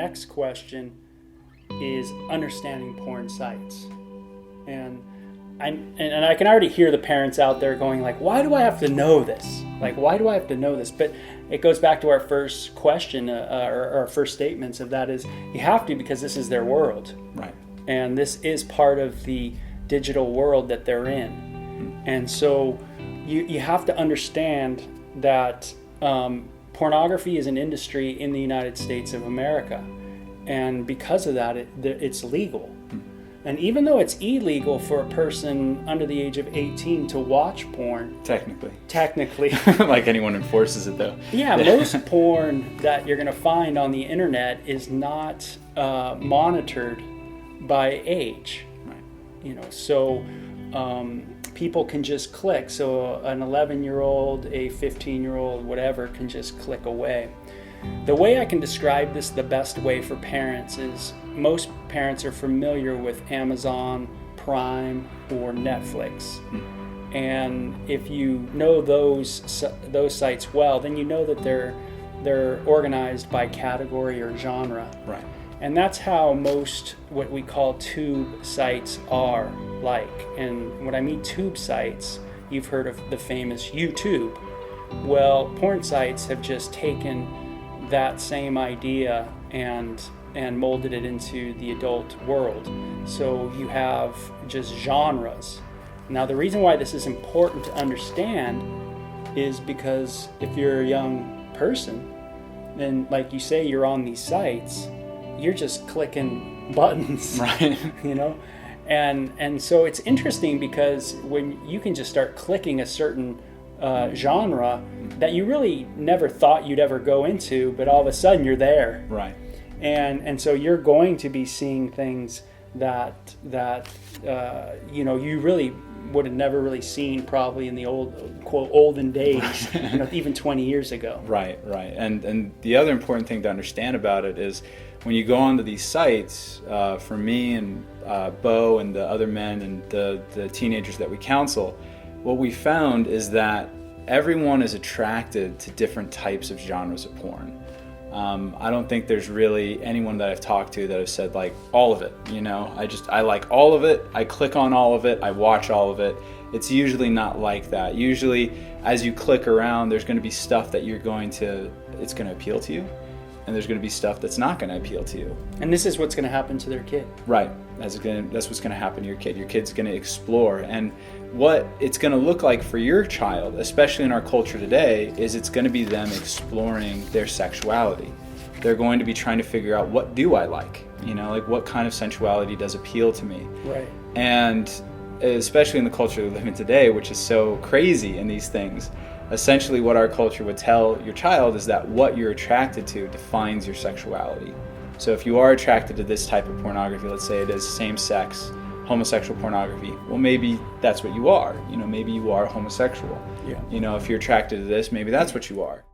next question is understanding porn sites. And I can already hear the parents out there going like, why do I have to know this? Like, why do I have to know this? But it goes back to our first question, or our first statements of that is, you have to, because this is their world. Right. And this is part of the digital world that they're in. And so you have to understand that pornography is an industry in the United States of America. And because of that, it's legal. And even though it's illegal for a person under the age of 18 to watch porn, technically, like anyone enforces it though. Yeah, most porn that you're going to find on the internet is not monitored by age. Right. So people can just click. So an 11-year-old, a 15-year-old, whatever, can just click away. The way I can describe this the best way for parents is, most parents are familiar with Amazon Prime or Netflix. And if you know those sites well, then you know that they're organized by category or genre. Right. And that's how most what we call tube sites are like. And when I mean tube sites, you've heard of the famous YouTube. Well, porn sites have just taken that same idea and molded it into the adult world. So you have just genres. Now, the reason why this is important to understand is because if you're a young person, then like you say, you're on these sites, you're just clicking buttons, right? And so it's interesting because when you can just start clicking a certain genre that you really never thought you'd ever go into, but all of a sudden you're there. Right. And so you're going to be seeing things that you really would have never really seen probably in the olden days, even 20 years ago. Right. And the other important thing to understand about it is when you go onto these sites, for me and Bo and the other men and the teenagers that we counsel, what we found is that everyone is attracted to different types of genres of porn. I don't think there's really anyone that I've talked to that have said like all of it, I like all of it, I click on all of it, I watch all of it. It's usually not like that. Usually as you click around, there's going to be stuff that it's going to appeal to you, and there's going to be stuff that's not going to appeal to you. And this is what's going to happen to their kid. Right. That's what's going to happen to your kid. Your kid's going to explore. And what it's going to look like for your child, especially in our culture today, is it's going to be them exploring their sexuality. They're going to be trying to figure out, what do I like? Like what kind of sensuality does appeal to me? Right. And especially in the culture we live in today, which is so crazy in these things, essentially what our culture would tell your child is that what you're attracted to defines your sexuality. So if you are attracted to this type of pornography, let's say it is same-sex, homosexual pornography, well, maybe that's what you are. Maybe you are homosexual. Yeah. If you're attracted to this, maybe that's what you are.